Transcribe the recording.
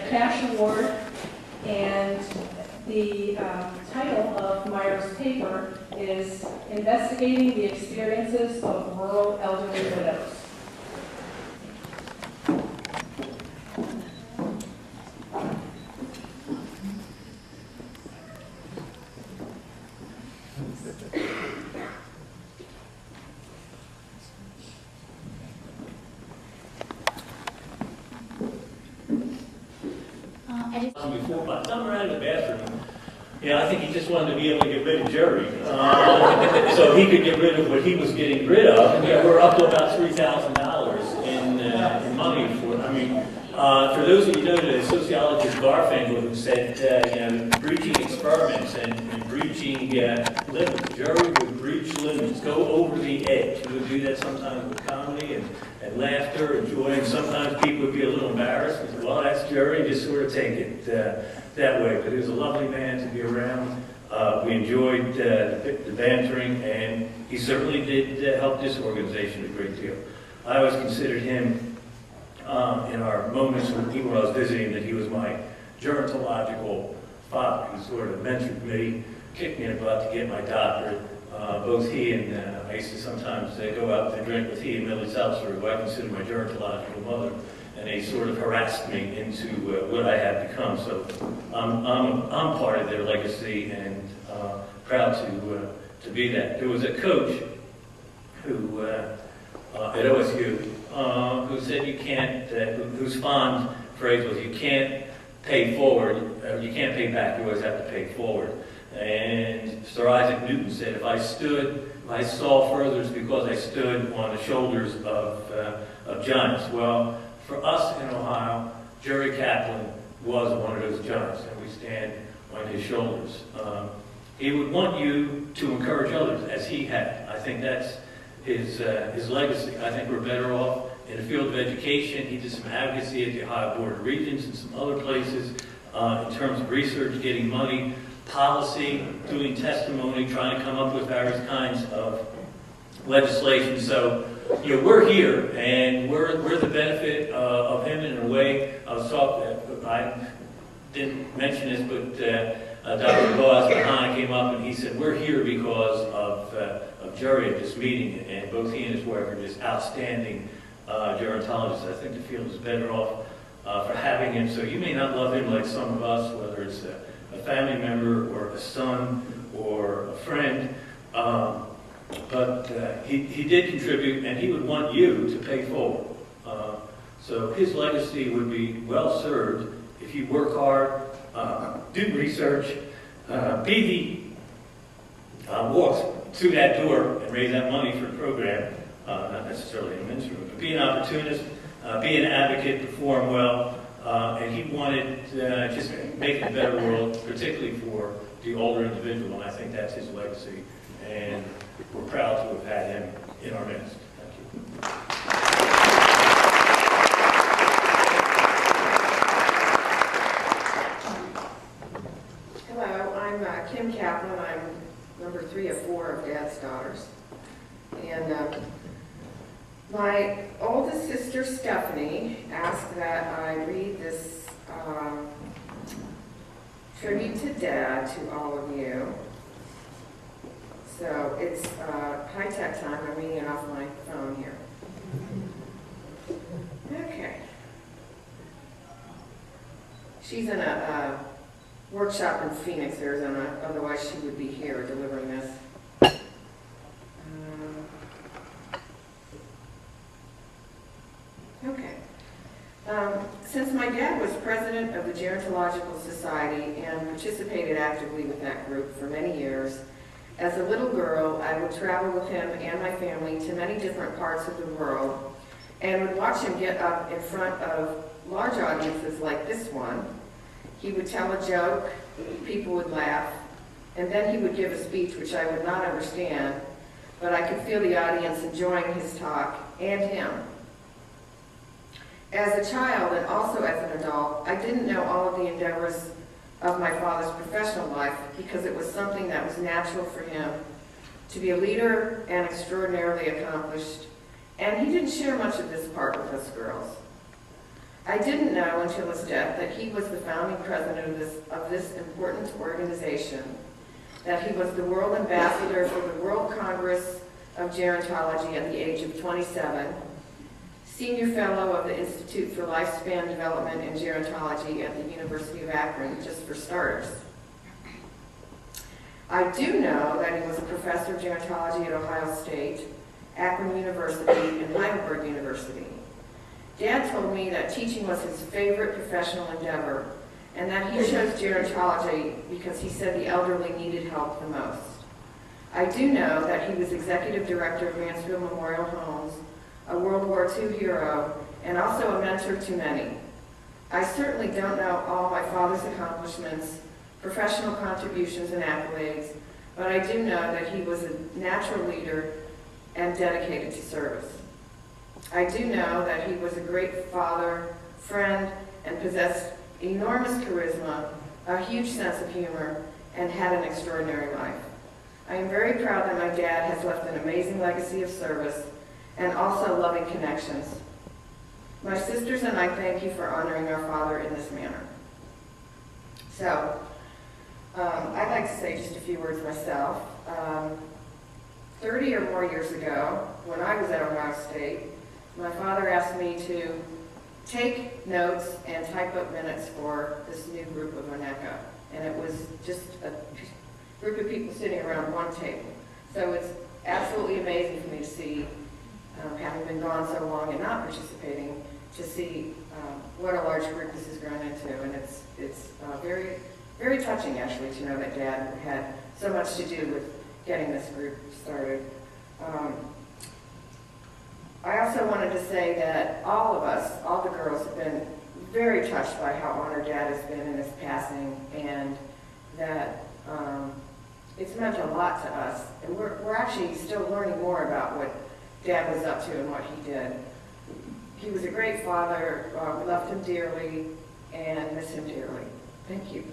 cash award, and the title of Myra's paper is Investigating the Experiences of Rural Elderly Widows. Before, by the time we're out of the bathroom, yeah, I think he just wanted to be able to get rid of Jerry, so he could get rid of what he was getting rid of. And yeah, we're up to about $3,000 in money for. I mean, for those of you who know the sociologist Garfinkel, who said, breaching experiments and breaching limits. Jerry would breach limits, go over the edge. He would do that sometimes with comedy and laughter and joy. And sometimes people would be a little embarrassed and say, well, that's Jerry, just sort of take it that way. But he was a lovely man to be around. We enjoyed the bantering, and he certainly did help this organization a great deal. I always considered him, in our moments when people I was visiting, that he was my gerontological father. He sort of mentored me, kicked me in the butt to get my doctorate. Both he and I used to sometimes go out to drink with he and Millie Seltzer, who I consider my gerontological mother, and they sort of harassed me into what I had become. So I'm part of their legacy and proud to be that. There was a coach who at OSU who said you can't, whose fond phrase was, you can't pay forward, you can't pay back, you always have to pay forward. And Sir Isaac Newton said, if I saw further, it's because I stood on the shoulders of giants. Well, for us in Ohio, Jerry Kaplan was one of those giants, and we stand on his shoulders. He would want you to encourage others, as he had. I think that's his legacy. I think we're better off in the field of education. He did some advocacy at the Ohio Board of Regents and some other places in terms of research, getting money, policy, doing testimony, trying to come up with various kinds of legislation. So, we're here, and we're the benefit of him in a way. I didn't mention this, but Dr. Boaz Mahana came up and he said, we're here because of Jerry at this meeting, and both he and his wife are just outstanding gerontologists. I think the field is better off for having him. So you may not love him like some of us, whether it's a family member or a son or a friend, but he did contribute, and he would want you to pay forward. So his legacy would be well served if you work hard, do research, be the walk through that door and raise that money for the program, not necessarily an instrument, but be an opportunist, be an advocate, perform well, and he wanted just make a better world, particularly for the older individual, and I think that's his legacy, and we're proud to have had him in our midst. Thank you. Hello, I'm Kim Kaplan. I'm number 3 of 4 of Dad's daughters. And my oldest sister, Stephanie, asked that I read this tribute to Dad to all of you. So it's high-tech time. I'm reading it off my phone here. Okay. She's in a workshop in Phoenix, Arizona. Otherwise, she would be here delivering this. Okay. Since my dad was president of the Gerontological Society and participated actively with that group for many years, as a little girl, I would travel with him and my family to many different parts of the world and would watch him get up in front of large audiences like this one. He would tell a joke, people would laugh, and then he would give a speech which I would not understand, but I could feel the audience enjoying his talk and him. As a child and also as an adult, I didn't know all of the endeavors of my father's professional life because it was something that was natural for him to be a leader and extraordinarily accomplished, and he didn't share much of this part with us girls. I didn't know until his death that he was the founding president of this important organization, that he was the world ambassador for the World Congress of Gerontology at the age of 27, senior fellow of the Institute for Lifespan Development in Gerontology at the University of Akron, just for starters. I do know that he was a professor of gerontology at Ohio State, Akron University, and Heidelberg University. Dad told me that teaching was his favorite professional endeavor, and that he chose gerontology because he said the elderly needed help the most. I do know that he was executive director of Mansfield Memorial Homes, a World War II hero, and also a mentor to many. I certainly don't know all my father's accomplishments, professional contributions, and accolades, but I do know that he was a natural leader and dedicated to service. I do know that he was a great father, friend, and possessed enormous charisma, a huge sense of humor, and had an extraordinary life. I am very proud that my dad has left an amazing legacy of service and also loving connections. My sisters and I thank you for honoring our father in this manner. So, I'd like to say just a few words myself. 30 or more years ago, when I was at Ohio State, my father asked me to take notes and type up minutes for this new group of Oneka. And it was just a group of people sitting around one table. So it's absolutely amazing for me to see, having been gone so long and not participating, to see what a large group this has grown into. And it's very, very touching, actually, to know that Dad had so much to do with getting this group started. I also wanted to say that all of us, all the girls, have been very touched by how honored Dad has been in his passing, and that it's meant a lot to us. And we're actually still learning more about what Dad was up to and what he did. He was a great father. We loved him dearly and miss him dearly. Thank you.